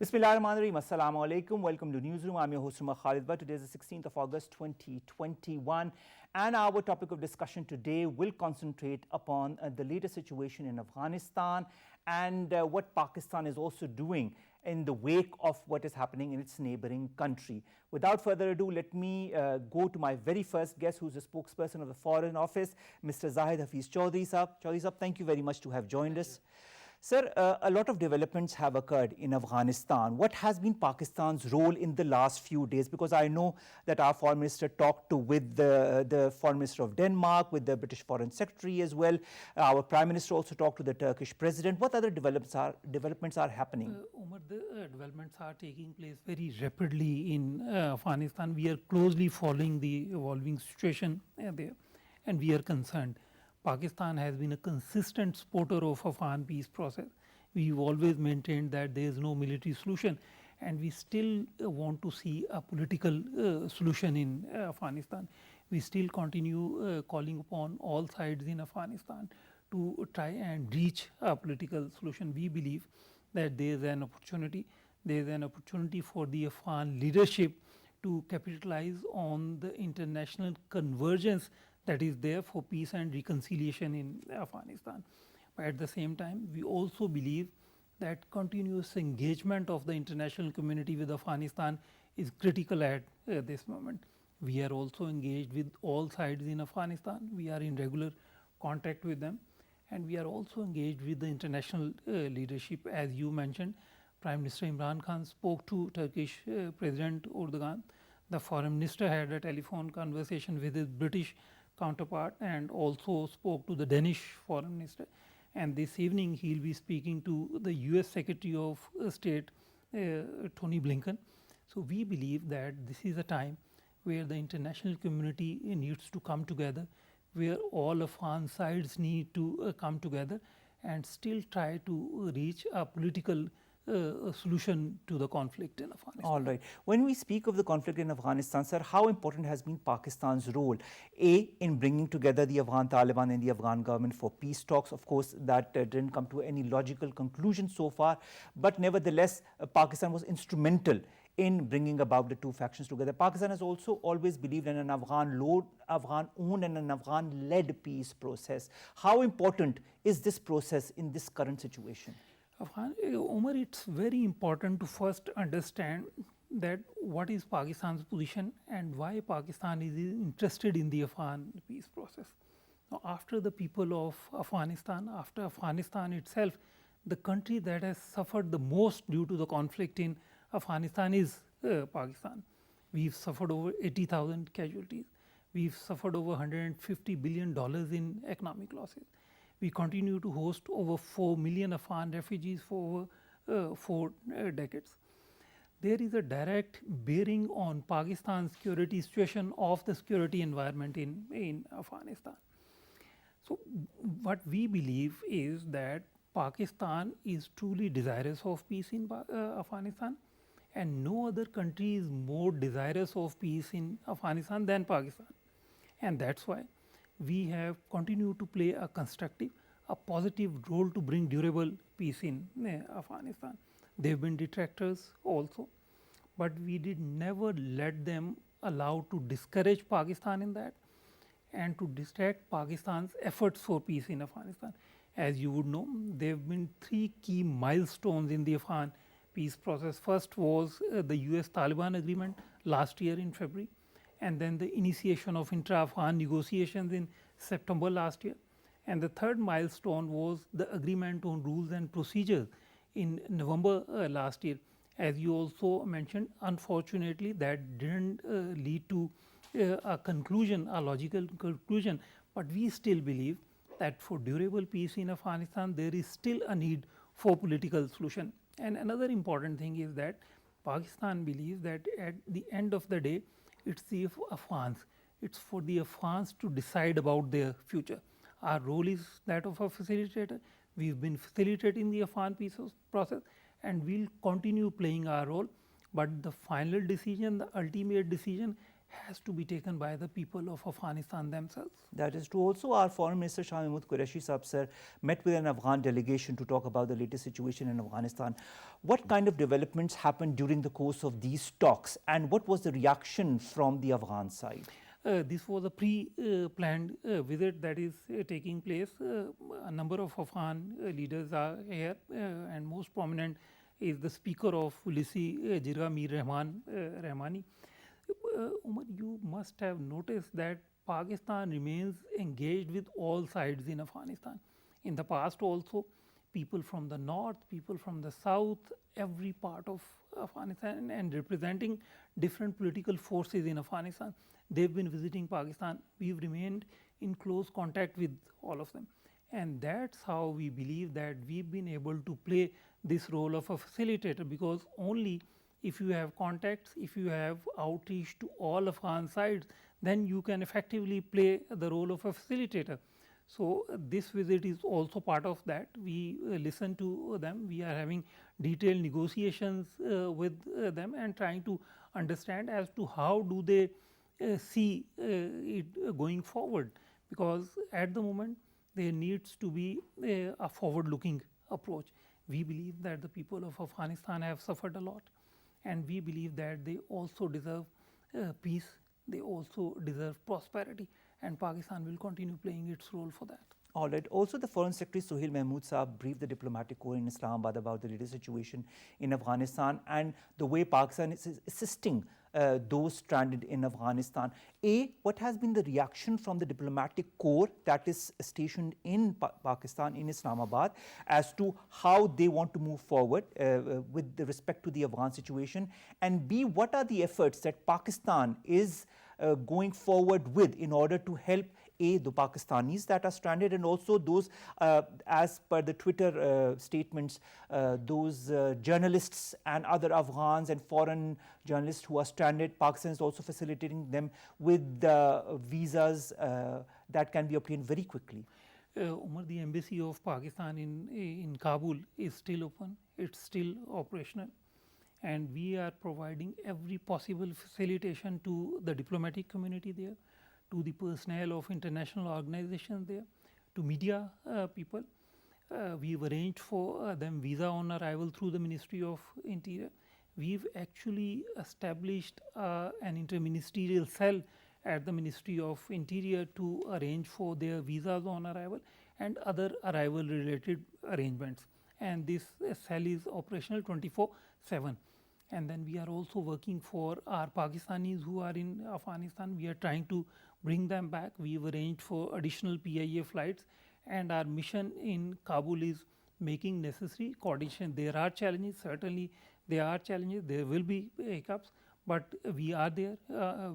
Bismillahirrahmanirrahim. Assalamu alaikum. Welcome to Newsroom. I'm your host, Umar Khalid. Today is the 16th of August 2021, and our topic of discussion today will concentrate upon the latest situation in Afghanistan and what Pakistan is also doing in the wake of what is happening in its neighboring country. Without further ado, let me go to my very first guest, who's the spokesperson of the Foreign Office, Mr. Zahid Hafiz Chaudhry Sahab. Chaudhry Sahab, thank you very much to have joined us. Sir, a lot of developments have occurred in Afghanistan. What has been Pakistan's role in the last few days? Because I know that our foreign minister talked with the foreign minister of Denmark, with the British foreign secretary as well. Our prime minister also talked to the Turkish president. What other developments are happening? Umar, the developments are taking place very rapidly in Afghanistan. We are closely following the evolving situation there, and we are concerned. Pakistan has been a consistent supporter of Afghan peace process. We've always maintained that there is no military solution, and we still want to see a political solution in Afghanistan. We still continue calling upon all sides in Afghanistan to try and reach a political solution. We believe that there is an opportunity. There is an opportunity for the Afghan leadership to capitalize on the international convergence that is there for peace and reconciliation in Afghanistan. But at the same time, we also believe that continuous engagement of the international community with Afghanistan is critical at this moment. We are also engaged with all sides in Afghanistan. We are in regular contact with them, and we are also engaged with the international leadership. As you mentioned, Prime Minister Imran Khan spoke to Turkish President Erdogan. The foreign minister had a telephone conversation with his British counterpart and also spoke to the Danish foreign minister. And this evening he will be speaking to the US Secretary of State Tony Blinken. So we believe that this is a time where the international community needs to come together, where all Afghan sides need to come together and still try to reach a political solution to the conflict in Afghanistan. All right. When we speak of the conflict in Afghanistan, sir, how important has been Pakistan's role, A, in bringing together the Afghan Taliban and the Afghan government for peace talks? Of course, that didn't come to any logical conclusion so far, but nevertheless, Pakistan was instrumental in bringing about the two factions together. Pakistan has also always believed in an Afghan-owned and an Afghan-led peace process. How important is this process in this current situation? Umar, it's very important to first understand that what is Pakistan's position and why Pakistan is interested in the Afghan peace process. Now, after the people of Afghanistan, after Afghanistan itself, the country that has suffered the most due to the conflict in Afghanistan is Pakistan. We've suffered over 80,000 casualties. We've suffered over $150 billion in economic losses. We continue to host over 4 million Afghan refugees for over 4 decades. There is a direct bearing on Pakistan's security situation of the security environment in Afghanistan. So, what we believe is that Pakistan is truly desirous of peace in Afghanistan, and no other country is more desirous of peace in Afghanistan than Pakistan. And that's why we have continued to play a constructive, a positive role to bring durable peace in Afghanistan. There have been detractors also, but we did never let them allow to discourage Pakistan in that and to distract Pakistan's efforts for peace in Afghanistan. As you would know, there have been 3 key milestones in the Afghan peace process. First was the US Taliban agreement last year in February, and then the initiation of intra-Afghan negotiations in September last year. And the third milestone was the agreement on rules and procedures in November last year. As you also mentioned, unfortunately that didn't lead to a conclusion, a logical conclusion, but we still believe that for durable peace in Afghanistan there is still a need for political solution. And another important thing is that Pakistan believes that at the end of the day, it's the Afghans. It's for the Afghans to decide about their future. Our role is that of a facilitator. We've been facilitating the Afghan peace process, and we'll continue playing our role. But the final decision, the ultimate decision, has to be taken by the people of Afghanistan themselves. That is true. Also, our Foreign Minister Shah Mahmood Qureshi Sahab sir met with an Afghan delegation to talk about the latest situation in Afghanistan. What kind of developments happened during the course of these talks, and what was the reaction from the Afghan side? This was a pre-planned visit that is taking place. A number of Afghan leaders are here, and most prominent is the Speaker of Ulisi, Jirga Mir Rahmani. Umar, you must have noticed that Pakistan remains engaged with all sides in Afghanistan. In the past also, people from the north, people from the south, every part of Afghanistan and representing different political forces in Afghanistan, they've been visiting Pakistan. We've remained in close contact with all of them. And that's how we believe that we've been able to play this role of a facilitator, because only if you have contacts, if you have outreach to all Afghan sides, then you can effectively play the role of a facilitator. So, this visit is also part of that. We listen to them, we are having detailed negotiations with them and trying to understand as to how do they see it going forward, because at the moment there needs to be a forward looking approach. We believe that the people of Afghanistan have suffered a lot, and we believe that they also deserve peace, they also deserve prosperity, and Pakistan will continue playing its role for that. All right. Also, the Foreign Secretary Suhail Mahmood Saab briefed the diplomatic corps in Islamabad about the latest situation in Afghanistan and the way Pakistan is assisting those stranded in Afghanistan. What has been the reaction from the diplomatic corps that is stationed in Pakistan, in Islamabad, as to how they want to move forward with respect to the Afghan situation? And B, what are the efforts that Pakistan is going forward with in order to help the Pakistanis that are stranded, and also those, as per the Twitter statements, those journalists and other Afghans and foreign journalists who are stranded. Pakistan is also facilitating them with visas that can be obtained very quickly. Umar, the embassy of Pakistan in Kabul is still open, it's still operational, and we are providing every possible facilitation to the diplomatic community there, to the personnel of international organizations there, to media people. We've arranged for them visa on arrival through the Ministry of Interior. We've actually established an interministerial cell at the Ministry of Interior to arrange for their visas on arrival and other arrival related arrangements. And this cell is operational 24/7. And then we are also working for our Pakistanis who are in Afghanistan. We are trying to bring them back. We've arranged for additional PIA flights, and our mission in Kabul is making necessary coordination. There are challenges, certainly there are challenges, there will be hiccups, but we are there.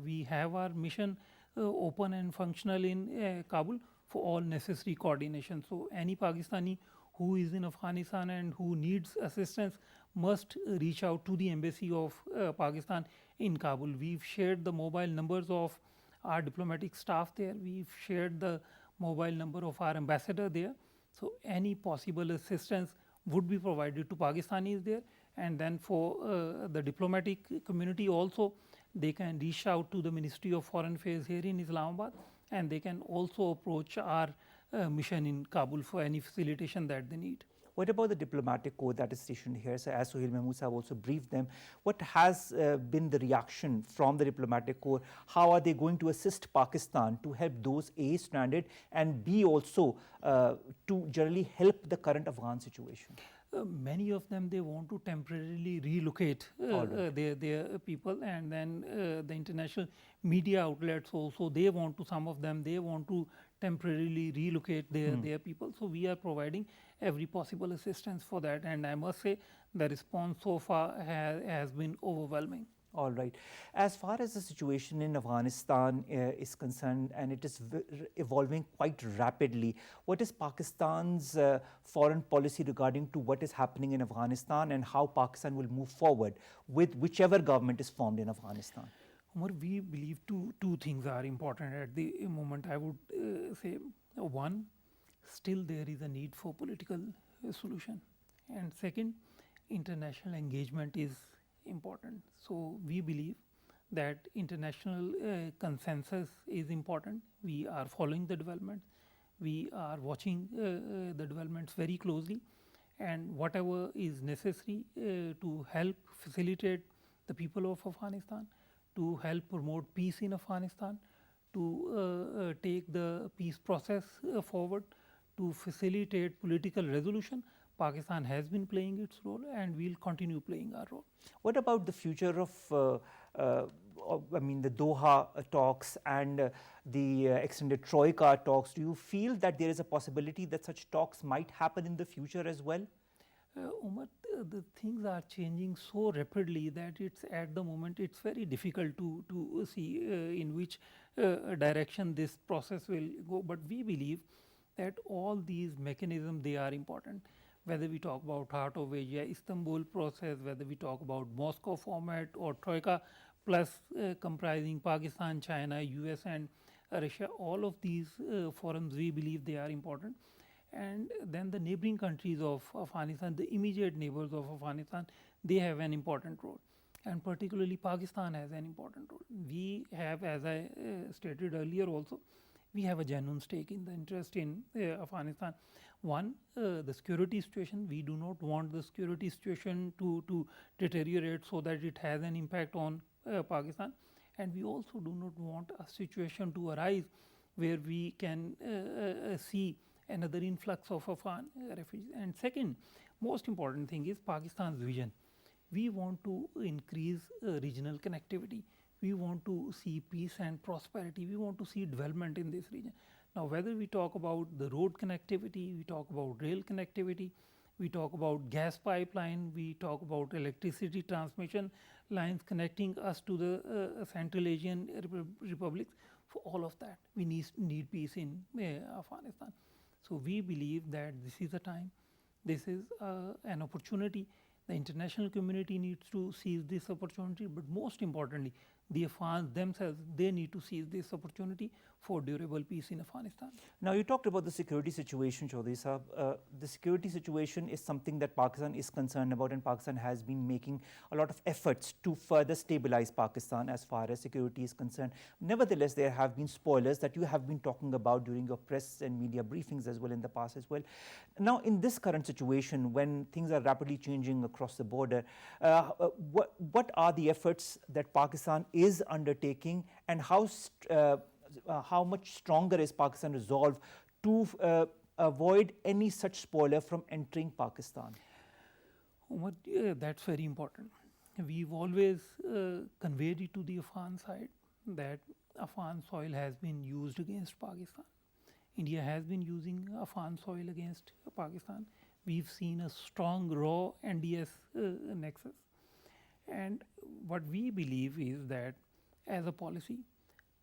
We have our mission open and functional in Kabul for all necessary coordination. So, any Pakistani who is in Afghanistan and who needs assistance must reach out to the embassy of Pakistan in Kabul. We've shared the mobile numbers of our diplomatic staff there. We've shared the mobile number of our ambassador there. So, any possible assistance would be provided to Pakistanis there, and then for the diplomatic community also, they can reach out to the Ministry of Foreign Affairs here in Islamabad, and they can also approach our mission in Kabul for any facilitation that they need. What about the diplomatic corps that is stationed here? So, as Suhail Mahmood Sahab also briefed them, what has been the reaction from the diplomatic corps? How are they going to assist Pakistan to help those A, stranded, and B, also to generally help the current Afghan situation? Many of them, they want to temporarily relocate their people, and then the international media outlets also, they want to, some of them, they want to temporarily relocate their people. So, we are providing every possible assistance for that, and I must say the response so far has been overwhelming. All right. As far as the situation in Afghanistan is concerned, and it is evolving quite rapidly, what is Pakistan's foreign policy regarding to what is happening in Afghanistan, and how Pakistan will move forward with whichever government is formed in Afghanistan? Umar, we believe two things are important at the moment. I would say, one, still there is a need for political solution, and second, international engagement is important. So, we believe that international consensus is important. We are following the developments. We are watching the developments very closely, and whatever is necessary to help facilitate the people of Afghanistan, to help promote peace in Afghanistan, to take the peace process forward, to facilitate political resolution. Pakistan has been playing its role and will continue playing our role. What about the future of, the Doha talks and the extended Troika talks? Do you feel that there is a possibility that such talks might happen in the future as well? Umar, the things are changing so rapidly that it's at the moment it's very difficult to see in which direction this process will go. But we believe that all these mechanisms, they are important. Whether we talk about Heart of Asia, Istanbul process, whether we talk about Moscow format or Troika plus comprising Pakistan, China, US and Russia, all of these forums, we believe they are important. And then the neighboring countries of Afghanistan, the immediate neighbors of Afghanistan, they have an important role, and particularly Pakistan has an important role. We have, as I stated earlier also, we have a genuine stake in the interest in Afghanistan. One, the security situation, we do not want the security situation to deteriorate so that it has an impact on Pakistan, and we also do not want a situation to arise where we can see another influx of Afghan refugees. And second, most important thing is Pakistan's vision. We want to increase regional connectivity. We want to see peace and prosperity. We want to see development in this region. Now, whether we talk about the road connectivity, we talk about rail connectivity, we talk about gas pipeline, we talk about electricity transmission lines connecting us to the Central Asian republics, for all of that, we need peace in Afghanistan. So, we believe that this is a time, this is an opportunity. The international community needs to seize this opportunity, but most importantly, the Afghans themselves, they need to seize this opportunity for durable peace in Afghanistan. Now, you talked about the security situation, Chaudhry Sahab. The security situation is something that Pakistan is concerned about, and Pakistan has been making a lot of efforts to further stabilize Pakistan as far as security is concerned. Nevertheless, there have been spoilers that you have been talking about during your press and media briefings as well in the past as well. Now, in this current situation, when things are rapidly changing across the border, what are the efforts that Pakistan is undertaking, and how much stronger is Pakistan resolve to avoid any such spoiler from entering Pakistan? Umar, that's very important. We've always conveyed it to the Afghan side that Afghan soil has been used against Pakistan. India has been using Afghan soil against Pakistan. We've seen a strong raw NDS nexus. And what we believe is that as a policy,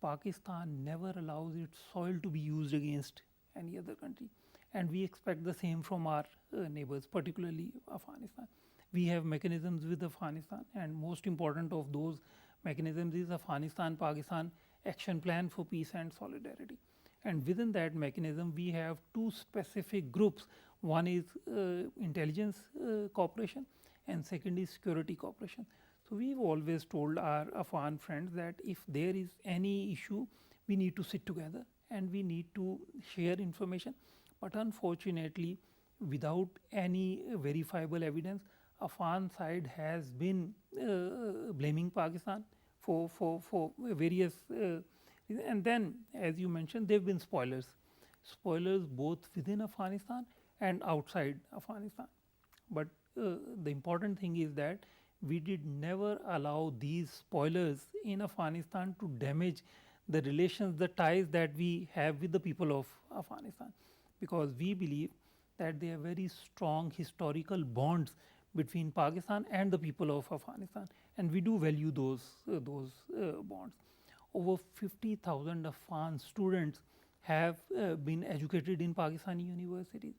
Pakistan never allows its soil to be used against any other country. And we expect the same from our neighbors, particularly Afghanistan. We have mechanisms with Afghanistan, and most important of those mechanisms is Afghanistan-Pakistan Action Plan for Peace and Solidarity. And within that mechanism, we have two specific groups. One is intelligence cooperation, and second is security cooperation. So, we've always told our Afghan friends that if there is any issue, we need to sit together and we need to share information. But unfortunately, without any verifiable evidence, Afghan side has been blaming Pakistan for various and then, as you mentioned, there have been spoilers both within Afghanistan and outside Afghanistan. But the important thing is that we did never allow these spoilers in Afghanistan to damage the relations, the ties that we have with the people of Afghanistan, because we believe that there are very strong historical bonds between Pakistan and the people of Afghanistan, and we do value those bonds. Over 50,000 Afghan students have been educated in Pakistani universities.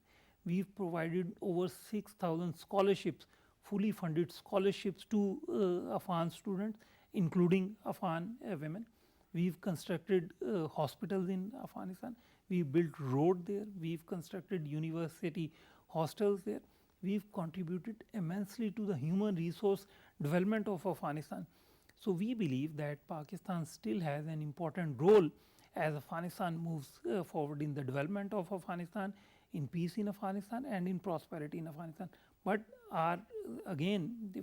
We've provided over 6,000 scholarships, fully funded scholarships to Afghan students, including Afghan women. We've constructed hospitals in Afghanistan. We've built road there. We've constructed university hostels there. We've contributed immensely to the human resource development of Afghanistan. So we believe that Pakistan still has an important role as Afghanistan moves forward in the development of Afghanistan, in peace in Afghanistan and in prosperity in Afghanistan. But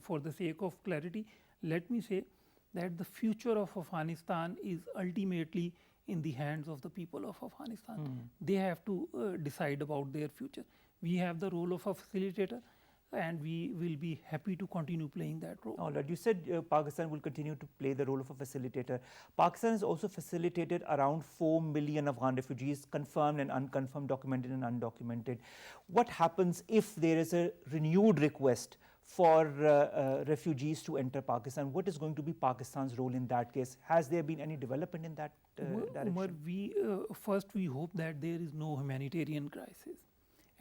for the sake of clarity, let me say that the future of Afghanistan is ultimately in the hands of the people of Afghanistan. They have to decide about their future. We have the role of a facilitator, and we will be happy to continue playing that role. All right. You said Pakistan will continue to play the role of a facilitator. Pakistan has also facilitated around 4 million Afghan refugees, confirmed and unconfirmed, documented and undocumented. What happens if there is a renewed request for refugees to enter Pakistan? What is going to be Pakistan's role in that case? Has there been any development in that direction? Umar, first we hope that there is no humanitarian crisis,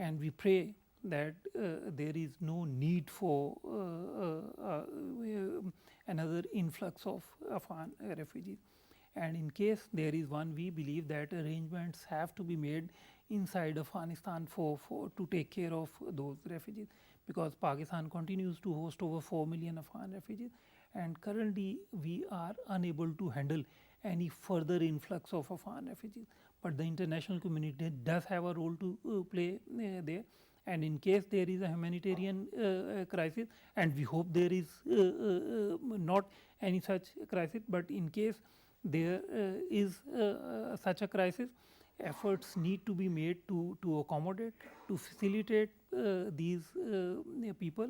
and we pray that there is no need for another influx of Afghan refugees. And in case there is one, we believe that arrangements have to be made inside Afghanistan to take care of those refugees, because Pakistan continues to host over 4 million Afghan refugees, and currently we are unable to handle any further influx of Afghan refugees. But the international community does have a role to play there. And in case there is a humanitarian crisis, and we hope there is not any such crisis, but in case there is such a crisis, efforts need to be made to accommodate, to facilitate these people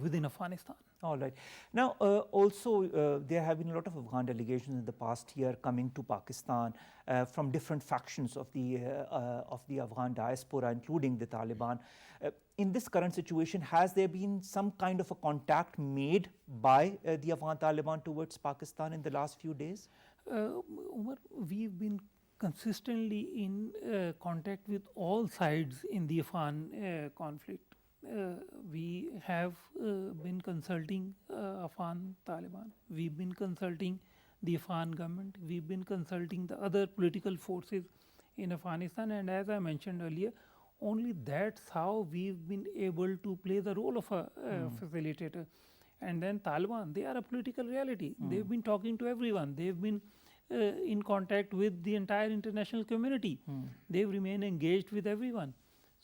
within Afghanistan. All right. Now, also there have been a lot of Afghan delegations in the past year coming to Pakistan from different factions of the Afghan diaspora, including the Taliban. In this current situation, has there been some kind of a contact made by the Afghan Taliban towards Pakistan in the last few days? Umar, we've been consistently in contact with all sides in the Afghan conflict. We have been consulting Afghan Taliban, we've been consulting the Afghan government, we've been consulting the other political forces in Afghanistan, and as I mentioned earlier, only that's how we've been able to play the role of a facilitator. And then Taliban, they are a political reality. They've been talking to everyone. They've been in contact with the entire international community. They've remained engaged with everyone.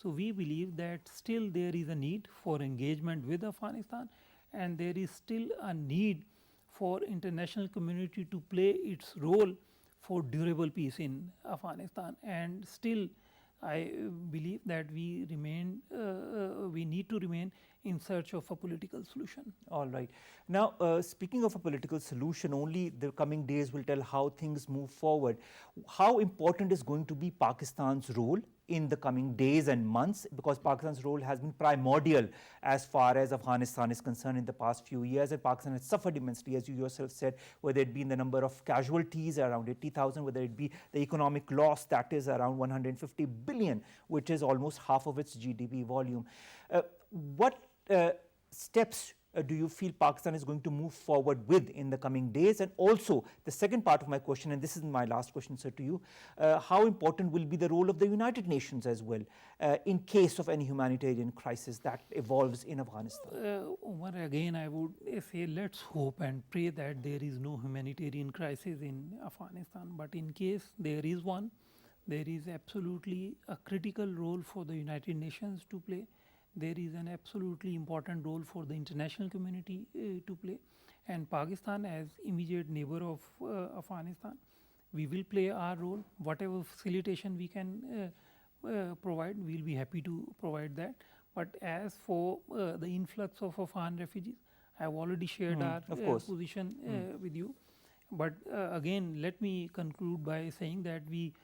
So we believe that still there is a need for engagement with Afghanistan, and there is still a need for international community to play its role for durable peace in Afghanistan. And still I believe that we need to remain in search of a political solution. All right. Now, speaking of a political solution, only the coming days will tell how things move forward. How important is going to be Pakistan's role in the coming days and months, because Pakistan's role has been primordial as far as Afghanistan is concerned in the past few years, and Pakistan has suffered immensely, as you yourself said, whether it be in the number of casualties around 80,000, whether it be the economic loss that is around 150 billion, which is almost half of its GDP volume. What steps do you feel Pakistan is going to move forward with in the coming days? And also, the second part of my question, and this is my last question, sir, to you, how important will be the role of the United Nations as well in case of any humanitarian crisis that evolves in Afghanistan? Umar, again, I would say let's hope and pray that there is no humanitarian crisis in Afghanistan. But in case there is one, there is absolutely a critical role for the United Nations to play. There is an absolutely important role for the international community to play, and Pakistan as immediate neighbor of Afghanistan, we will play our role. Whatever facilitation we can provide, we will be happy to provide that. But as for the influx of Afghan refugees, I have already shared our position with you. But again, let me conclude by saying that we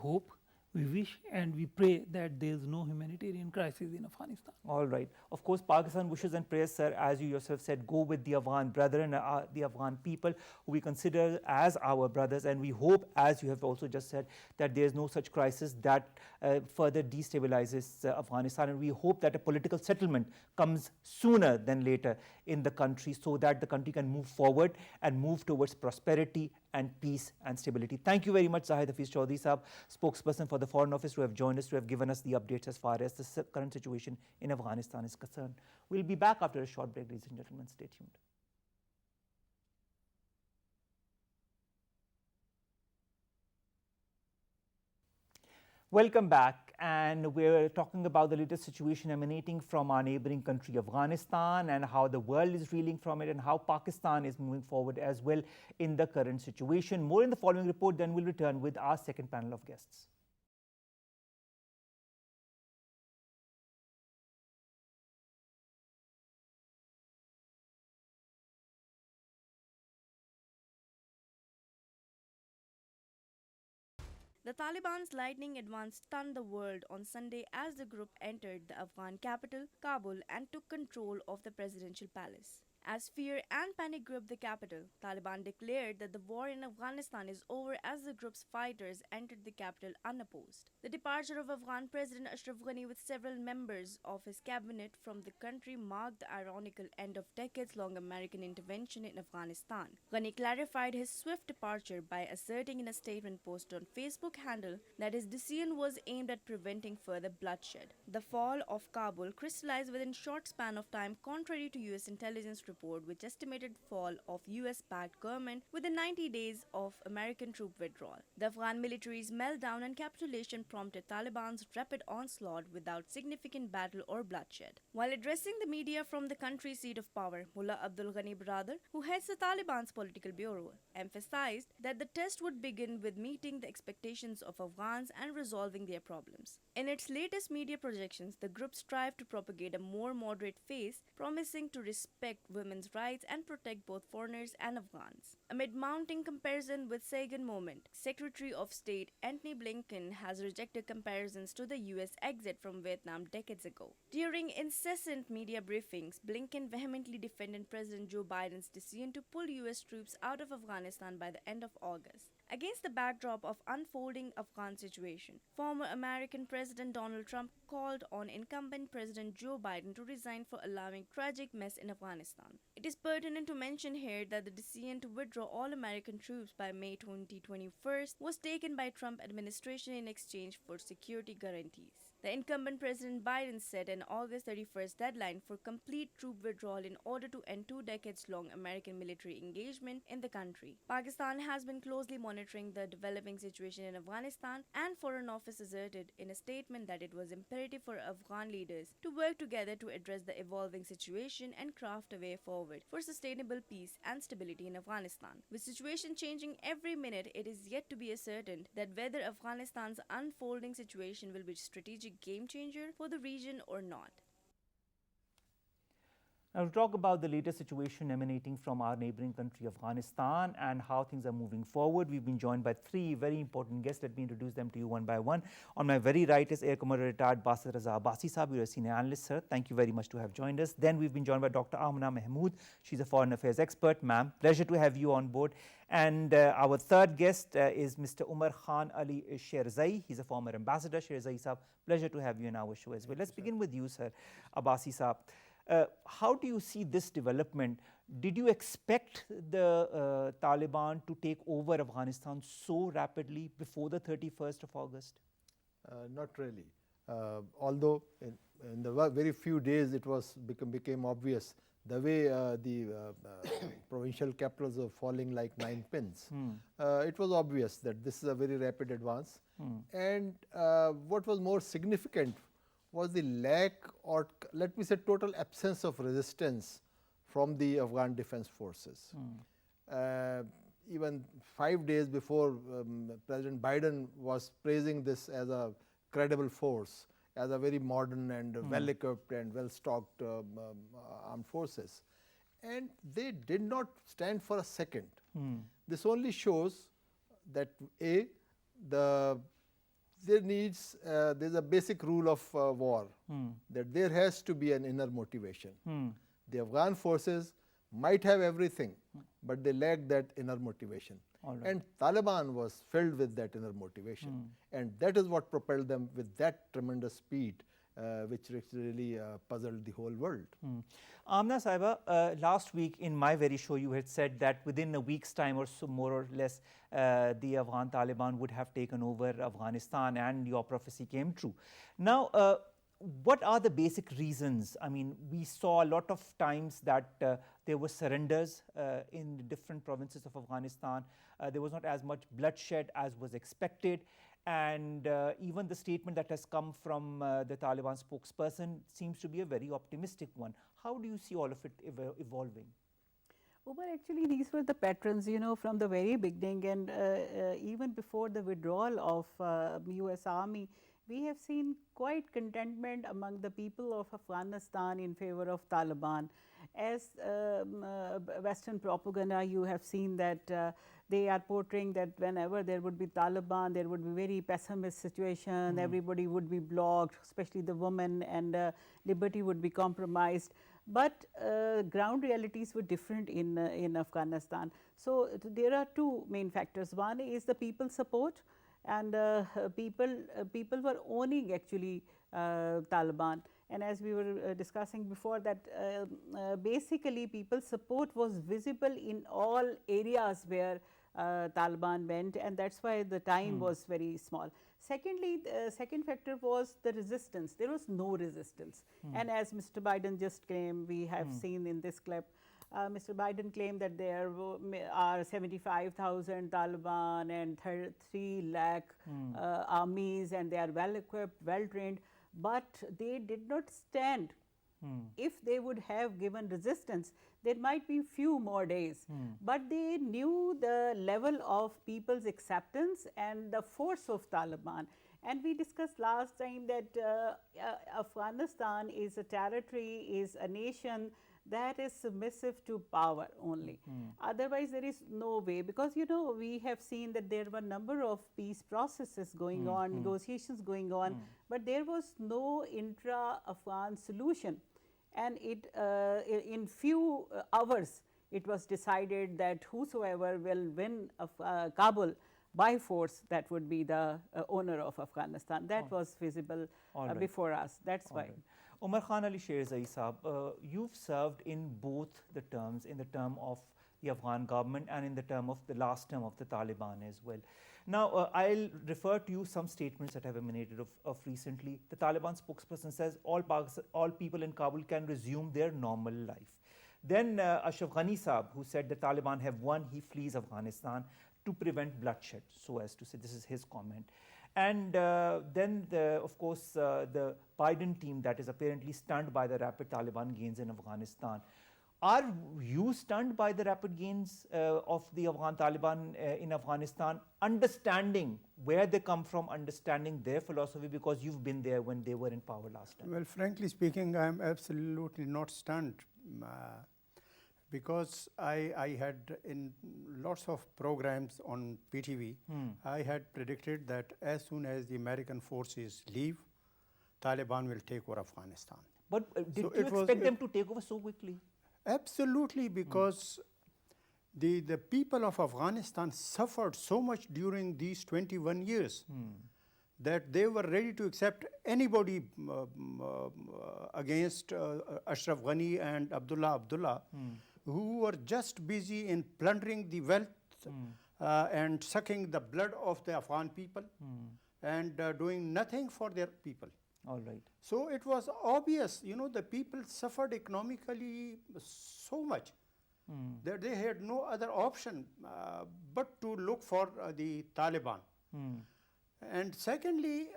hope, we wish and we pray that there is no humanitarian crisis in Afghanistan. All right. Of course, Pakistan wishes and prayers, sir, as you yourself said, go with the Afghan brethren, the Afghan people who we consider as our brothers, and we hope, as you have also just said, that there is no such crisis that further destabilizes Afghanistan, and we hope that a political settlement comes sooner than later in the country so that the country can move forward and move towards prosperity and peace and stability. Thank you very much, Zahid Hafiz Chaudhry Sahab, spokesperson for the Foreign Office, who have joined us, to have given us the updates as far as the current situation in Afghanistan is concerned. We'll be back after a short break, ladies and gentlemen. Stay tuned. Welcome back, and we're talking about the latest situation emanating from our neighboring country Afghanistan and how the world is reeling from it and how Pakistan is moving forward as well in the current situation. More in the following report, then we'll return with our second panel of guests. The Taliban's lightning advance stunned the world on Sunday as the group entered the Afghan capital, Kabul, and took control of the presidential palace. As fear and panic gripped the capital, Taliban declared that the war in Afghanistan is over as the group's fighters entered the capital unopposed. The departure of Afghan President Ashraf Ghani with several members of his cabinet from the country marked the ironical end of decades-long American intervention in Afghanistan. Ghani clarified his swift departure by asserting in a statement posted on Facebook handle that his decision was aimed at preventing further bloodshed. The fall of Kabul crystallized within short span of time, contrary to US intelligence report which estimated fall of US-backed government within 90 days of American troop withdrawal. The Afghan military's meltdown and capitulation prompted Taliban's rapid onslaught without significant battle or bloodshed. While addressing the media from the country's seat of power, Mullah Abdul Ghani Baradar, who heads the Taliban's political bureau, emphasized that the test would begin with meeting the expectations of Afghans and resolving their problems. In its latest media projections, the group strived to propagate a more moderate face, promising to respect women's rights and protect both foreigners and Afghans. Amid mounting comparison with Saigon Moment, Secretary of State Antony Blinken has rejected comparisons to the US exit from Vietnam decades ago. During incessant media briefings, Blinken vehemently defended President Joe Biden's decision to pull US troops out of Afghanistan by the end of August. Against the backdrop of unfolding Afghan situation, former American President Donald Trump called on incumbent President Joe Biden to resign for allowing tragic mess in Afghanistan. It is pertinent to mention here that the decision to withdraw all American troops by May 2021 was taken by Trump administration in exchange for security guarantees. The incumbent President Biden set an August 31st deadline for complete troop withdrawal in order to end 2 decades-long American military engagement in the country. Pakistan has been closely monitoring the developing situation in Afghanistan, and Foreign Office asserted in a statement that it was imperative for Afghan leaders to work together to address the evolving situation and craft a way forward for sustainable peace and stability in Afghanistan. With the situation changing every minute, it is yet to be ascertained that whether Afghanistan's unfolding situation will be strategic game changer for the region or not. Now, to talk about the latest situation emanating from our neighboring country Afghanistan and how things are moving forward, we've been joined by three very important guests. Let me introduce them to you one by one. On my very right is Air Commodore retired Basit Raza Abbasi Sahab. You're a senior analyst, sir. Thank you very much to have joined us. Then we've been joined by Dr. Amna Mahmood. She's a foreign affairs expert. Ma'am, pleasure to have you on board. And our third guest is Mr. Umar Khan Ali Sherzai. He's a former ambassador. Sherzai Sahab, pleasure to have you in our show as well. Let's begin with you, sir, Abbasi Sahab. How do you see this development? Did you expect the Taliban to take over Afghanistan so rapidly before the 31st of August? Not really. Although in the very few days it was became obvious the way the provincial capitals were falling like 9 pins. It was obvious that this is a very rapid advance. And what was more significant was the lack, or let me say total absence of resistance from the Afghan defense forces. Even 5 days before, President Biden was praising this as a credible force, as a very modern and well-equipped and well-stocked armed forces. And they did not stand for a second. This only shows that there's a basic rule of war, that there has to be an inner motivation. The Afghan forces might have everything, but they lack that inner motivation. And Taliban was filled with that inner motivation. And that is what propelled them with that tremendous speed, which really puzzled the whole world. Amna Saiba, last week in my very show you had said that within a week's time or so, more or less, the Afghan Taliban would have taken over Afghanistan, and your prophecy came true. Now, what are the basic reasons? I mean, we saw a lot of times that there were surrenders in different provinces of Afghanistan. There was not as much bloodshed as was expected. And even the statement that has come from the Taliban spokesperson seems to be a very optimistic one. How do you see all of it evolving? Umar, actually these were the patterns, you know, from the very beginning, and even before the withdrawal of US Army, we have seen quite contentment among the people of Afghanistan in favor of Taliban. As Western propaganda, you have seen that they are portraying that whenever there would be Taliban, there would be very pessimist situation, everybody would be blocked, especially the women, and liberty would be compromised. But ground realities were different in Afghanistan. So there are two main factors. One is the people support, and people were owning actually Taliban. And as we were discussing before, that basically people's support was visible in all areas where Taliban went, and that's why the time was very small. Secondly, the second factor was the resistance. There was no resistance. And as Mr. Biden just claimed, we have seen in this clip, Mr. Biden claimed that there are 75,000 Taliban and 3 lakh armies, and they are well equipped, well trained, but they did not stand. If they would have given resistance, there might be few more days, but they knew the level of people's acceptance and the force of Taliban. And we discussed last time that Afghanistan is a territory, is a nation that is submissive to power only. Otherwise, there is no way, because you know, we have seen that there were a number of peace processes going on, negotiations going on, but there was no intra-Afghan solution. And it in few hours, it was decided that whosoever will win Kabul by force, that would be the owner of Afghanistan. That was visible before us. That's why. Umar Khan Ali Sherzai Saab, you've served in both the terms, in the term of the Afghan government and in the term of the last term of the Taliban as well. Now, I'll refer to you some statements that have emanated of recently. The Taliban spokesperson says all people in Kabul can resume their normal life. Then Ashraf Ghani Saab, who said the Taliban have won, he flees Afghanistan to prevent bloodshed, so as to say, this is his comment. And then, of course, the Biden team that is apparently stunned by the rapid Taliban gains in Afghanistan. Are you stunned by the rapid gains of the Afghan Taliban in Afghanistan, understanding where they come from, understanding their philosophy, because you've been there when they were in power last time? Well, frankly speaking, I'm absolutely not stunned, because I had in lots of programs on PTV, I had predicted that as soon as the American forces leave, Taliban will take over Afghanistan. But did you expect them to take over so quickly? Absolutely, because the people of Afghanistan suffered so much during these 21 years that they were ready to accept anybody against Ashraf Ghani and Abdullah, who were just busy in plundering the wealth and sucking the blood of the Afghan people and doing nothing for their people. All right. So it was obvious, you know, the people suffered economically so much that they had no other option but to look for the Taliban. And secondly,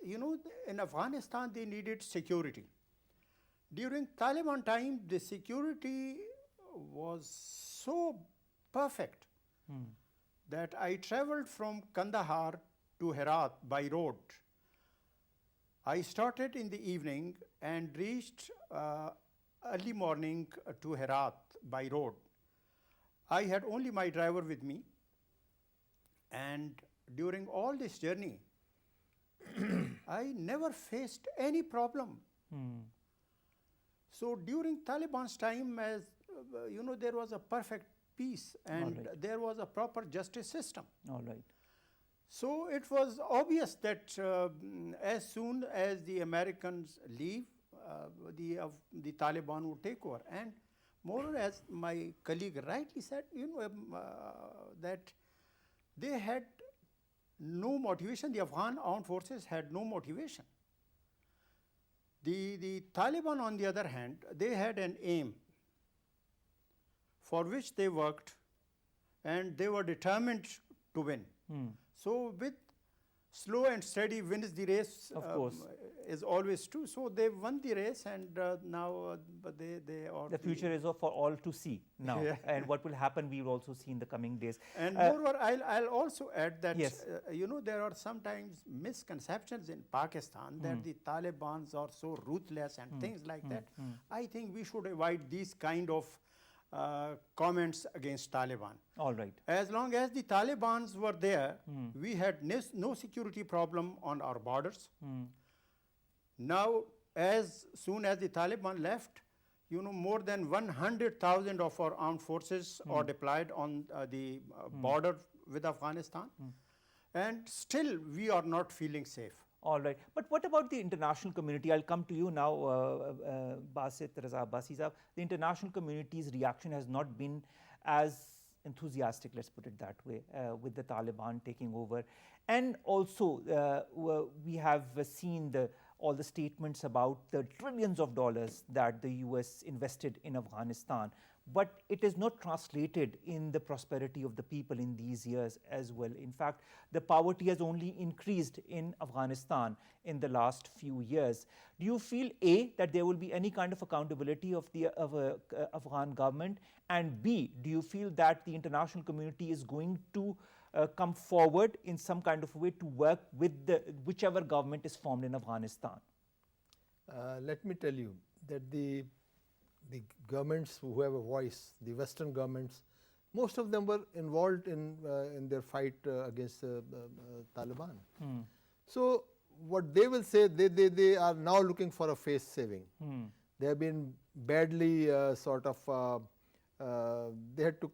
you know, in Afghanistan they needed security. During Taliban time, the security was so perfect that I traveled from Kandahar to Herat by road. I started in the evening and reached early morning to Herat by road. I had only my driver with me, and during all this journey, I never faced any problem. So during Taliban's time, as you know, there was a perfect peace and there was a proper justice system. All right. So it was obvious that as soon as the Americans leave, the Taliban would take over. And more, as my colleague rightly said, you know, that they had no motivation. The Afghan armed forces had no motivation. The Taliban, on the other hand, they had an aim for which they worked, and they were determined to win. So with slow and steady wins the race. Of course. Is always true. So they won the race, and now but they are The future is for all to see now, Yeah. and what will happen we will also see in the coming days. And moreover, I'll also add that Yes. you know, there are sometimes misconceptions in Pakistan that the Talibans are so ruthless and things like that. I think we should avoid these kind of comments against Taliban. All right. As long as the Talibans were there, we had no security problem on our borders. Now, as soon as the Taliban left, you know, more than 100,000 of our armed forces are deployed on the border with Afghanistan, and still we are not feeling safe. All right. But what about the international community? I'll come to you now, Basit Raza Abbasi Sahab. The international community's reaction has not been as enthusiastic, let's put it that way, with the Taliban taking over. And also, we have seen all the statements about the trillions of dollars that the US invested in Afghanistan, but it is not translated in the prosperity of the people in these years as well. In fact, the poverty has only increased in Afghanistan in the last few years. Do you feel, A, that there will be any kind of accountability of the Afghan government, and B, do you feel that the international community is going to come forward in some kind of way to work with whichever government is formed in Afghanistan? Let me tell you that the governments who have a voice, the Western governments, most of them were involved in their fight against Taliban. So what they will say, they are now looking for a face saving. They have been badly they had to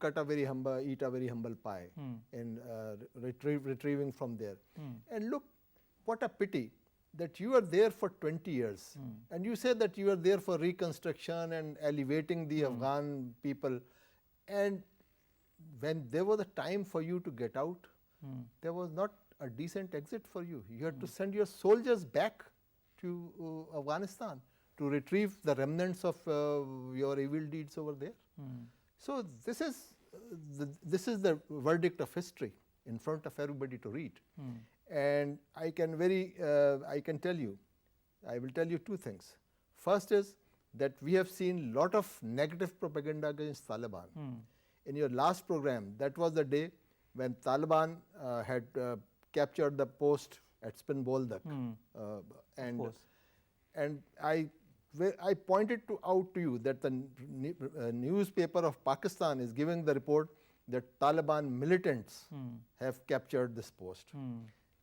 eat a very humble pie in retrieving from there. And look, what a pity that you are there for 20 years and you say that you are there for reconstruction and elevating the Afghan people, and when there was a time for you to get out, there was not a decent exit for you. You had to send your soldiers back to Afghanistan to retrieve the remnants of your evil deeds over there. So this is the verdict of history in front of everybody to read. And I can tell you, I will tell you two things. First is that we have seen lot of negative propaganda against Taliban. In your last program, that was the day when Taliban had captured the post at Spin Boldak. And I pointed out to you that the newspaper of Pakistan is giving the report that Taliban militants have captured this post.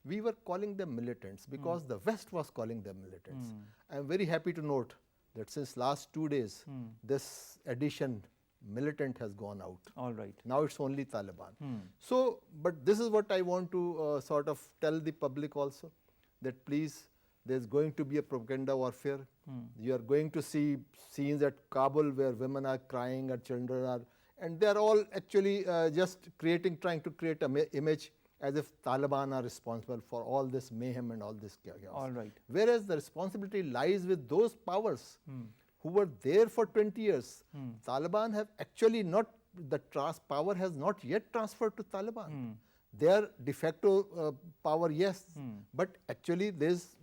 We were calling them militants because the West was calling them militants. I am very happy to note that since last 2 days, this addition militant has gone out. All right. Now it's only Taliban. So, but this is what I want to sort of tell the public also, that please, there's going to be a propaganda warfare. You are going to see scenes at Kabul where women are crying and children are, and they are all actually just trying to create an image as if Taliban are responsible for all this mayhem and all this chaos. All right. Whereas the responsibility lies with those powers who were there for 20 years. Taliban have actually not, the power has not yet transferred to Taliban. Their de facto power, yes, but actually there is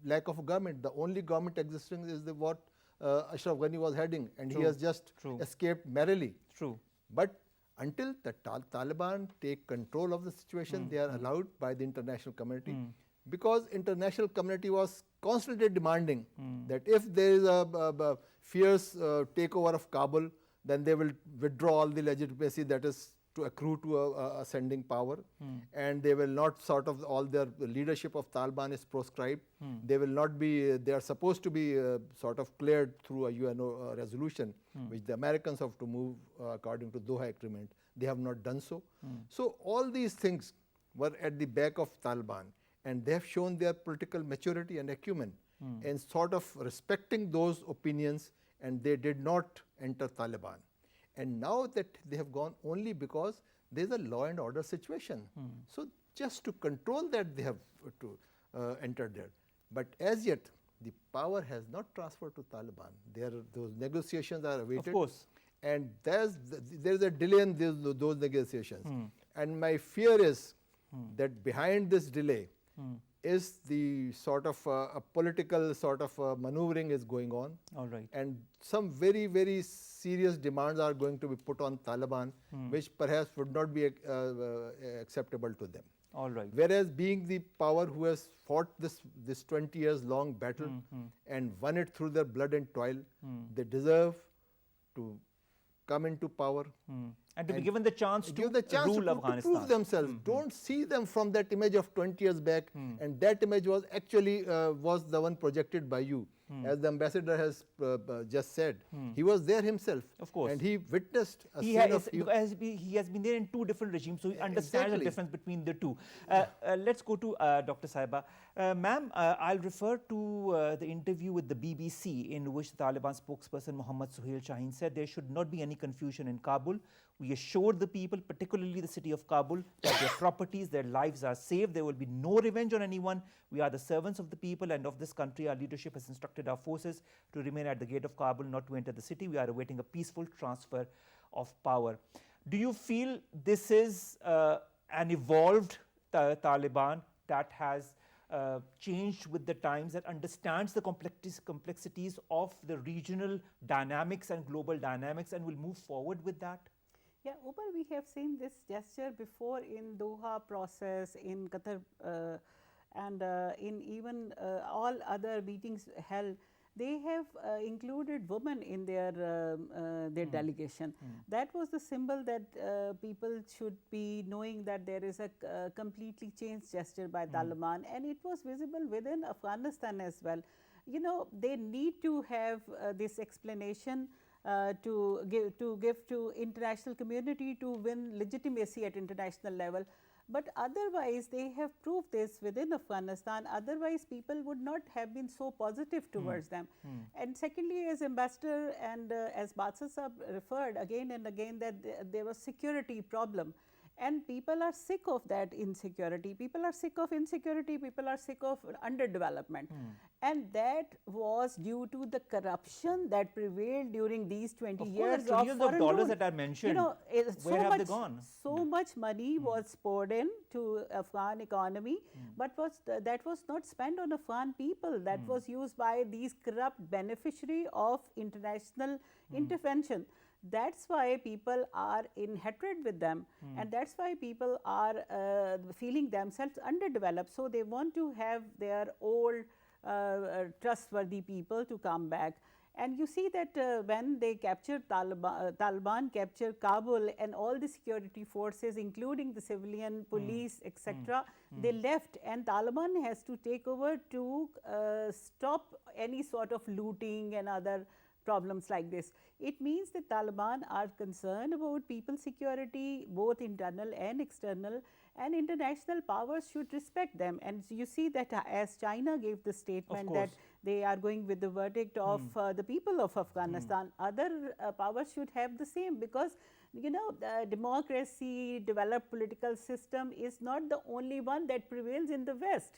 lack of a government. The only government existing is what Ashraf Ghani was heading, and he has just escaped merrily. True. But until the Taliban take control of the situation, they are allowed by the international community, because international community was constantly demanding that if there is a fierce takeover of Kabul, then they will withdraw all the legitimacy that is to accrue to a ascending power, and they will not sort of, all their leadership of Taliban is proscribed. They will not be, they are supposed to be sort of cleared through a UNO resolution, which the Americans have to move according to Doha Agreement. They have not done so. So all these things were at the back of Taliban, and they have shown their political maturity and acumen in sort of respecting those opinions, and they did not enter Taliban. And now that they have gone only because there is a law and order situation. So just to control that, they have to enter there. But as yet, the power has not transferred to Taliban. Those negotiations are awaited. Of course. And there is a delay in those negotiations. And my fear is that behind this delay, is the sort of a political sort of maneuvering is going on. All right. And some very, very serious demands are going to be put on Taliban, which perhaps would not be acceptable to them. All right. Whereas being the power who has fought this 20 years long battle and won it through their blood and toil, they deserve to come into power. And to be given the chance to Give the chance rule to Afghanistan. prove themselves. Don't see them from that image of 20 years back, and that image was actually was the one projected by you. As the ambassador has just said, he was there himself. Of course. And he witnessed a He scene has, of because he has been there in two different regimes, so he understands the Exactly. difference between the two. Let's go to Dr. Saiba. Ma'am, I'll refer to the interview with the BBC in which the Taliban spokesperson Mohammad Suhail Shaheen said there should not be any confusion in Kabul. We assured the people, particularly the city of Kabul, that their properties, their lives are safe. There will be no revenge on anyone. We are the servants of the people and of this country. Our leadership has instructed our forces to remain at the gate of Kabul, not to enter the city. We are awaiting a peaceful transfer of power. Do you feel this is an evolved Taliban that has changed with the times, that understands the complexities of the regional dynamics and global dynamics and will move forward with that? Yeah, Umar, we have seen this gesture before in Doha process, in Qatar, and in even all other meetings held. They have included women in their delegation. That was the symbol that people should be knowing that there is a completely changed gesture by Taliban, and it was visible within Afghanistan as well. You know, they need to have this explanation to give to international community to win legitimacy at international level. But otherwise, they have proved this within Afghanistan. Otherwise, people would not have been so positive towards them. And secondly, as ambassador and as Badshah Sahab referred again and again, that there was security problem. And people are sick of that insecurity. People are sick of insecurity. People are sick of underdevelopment. And that was due to the corruption that prevailed during these 20 years Of trillions of foreign dollars rule. that are mentioned, You know, where have they gone? So much money was poured in to Afghan economy, but that was not spent on Afghan people. That was used by these corrupt beneficiary of international intervention. That's why people are in hatred with them, and that's why people are feeling themselves underdeveloped. So they want to have their old trustworthy people to come back. And you see that when they captured Taliban captured Kabul, and all the security forces, including the civilian police, etc., they left, and Taliban has to take over to stop any sort of looting and other problems like this. It means that Taliban are concerned about people's security, both internal and external, and international powers should respect them. And you see that as China gave the statement that they are going with the verdict of the people of Afghanistan, other powers should have the same, because you know, democracy, developed political system is not the only one that prevails in the West.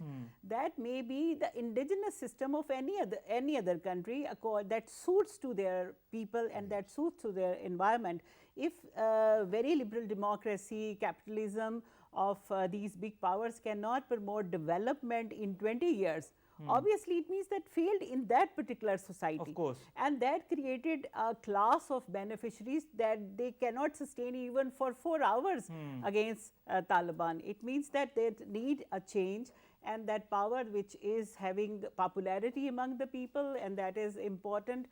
That may be the indigenous system of any other country that suits to their people and that suits to their environment. If very liberal democracy, capitalism of these big powers cannot promote development in 20 years, obviously it means that failed in that particular society. Of course. And that created a class of beneficiaries that they cannot sustain even for 4 hours against Taliban. It means that they need a change, and that power which is having popularity among the people, and that is important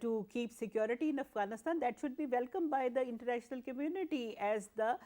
to keep security in Afghanistan, that should be welcomed by the international community as the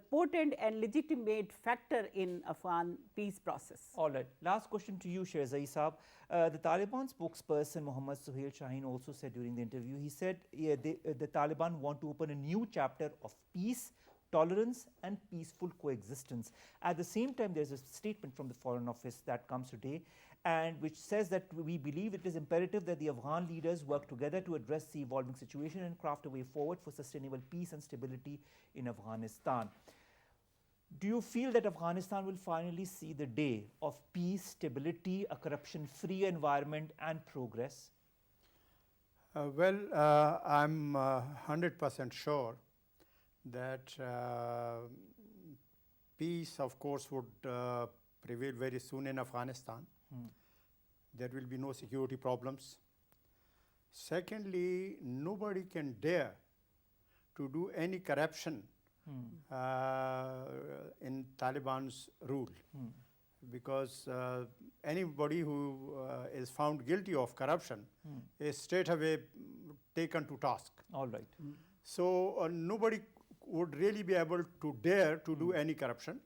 potent and legitimate factor in Afghan peace process. All right. Last question to you, Sherzai Saab. The Taliban spokesperson Mohammad Suhail Shaheen also said during the interview, he said the Taliban want to open a new chapter of peace, tolerance and peaceful coexistence. At the same time, there's a statement from the Foreign Office that comes today, and which says that we believe it is imperative that the Afghan leaders work together to address the evolving situation and craft a way forward for sustainable peace and stability in Afghanistan. Do you feel that Afghanistan will finally see the day of peace, stability, a corruption-free environment and progress? Well, I'm 100% sure that peace, of course, would prevail very soon in Afghanistan. There will be no security problems. Secondly, nobody can dare to do any corruption in Taliban's rule, because anybody who is found guilty of corruption is straight away taken to task. All right. So nobody would really be able to dare to do any corruption.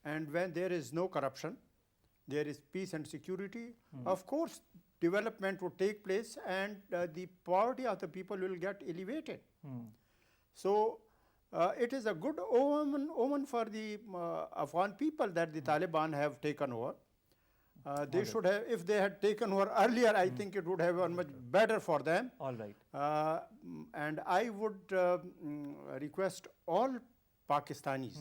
And when there is no corruption, there is peace and security. Of course, development would take place, and the poverty of the people will get elevated. So it is a good omen for the Afghan people that the Taliban have taken over. They should have, if they had taken over earlier, I think it would have been much better for them. All right. And I would request all Pakistanis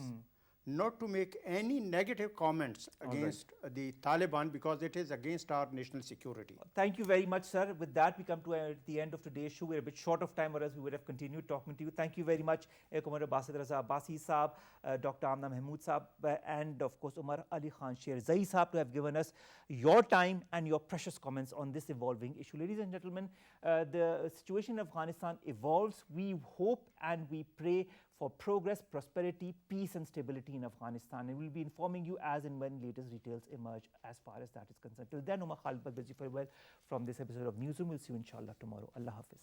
not to make any negative comments against the Taliban, because it is against our national security. Thank you very much, sir. With that, we come to the end of today's show. We're a bit short of time, or else we would have continued talking to you. Thank you very much, Air Commander Basit Raza Abbasi Saab, Dr. Amna Mahmood Saab, and of course Umar Ali Khan Sherzai Saab, to have given us your time and your precious comments on this evolving issue. Ladies and gentlemen, the situation in Afghanistan evolves. We hope and we pray for progress, prosperity, peace and stability in Afghanistan. And we'll be informing you as and when latest details emerge as far as that is concerned. Till then, Umar Khalid bids you farewell from this episode of Newsroom. We'll see you inshallah tomorrow. Allah Hafiz.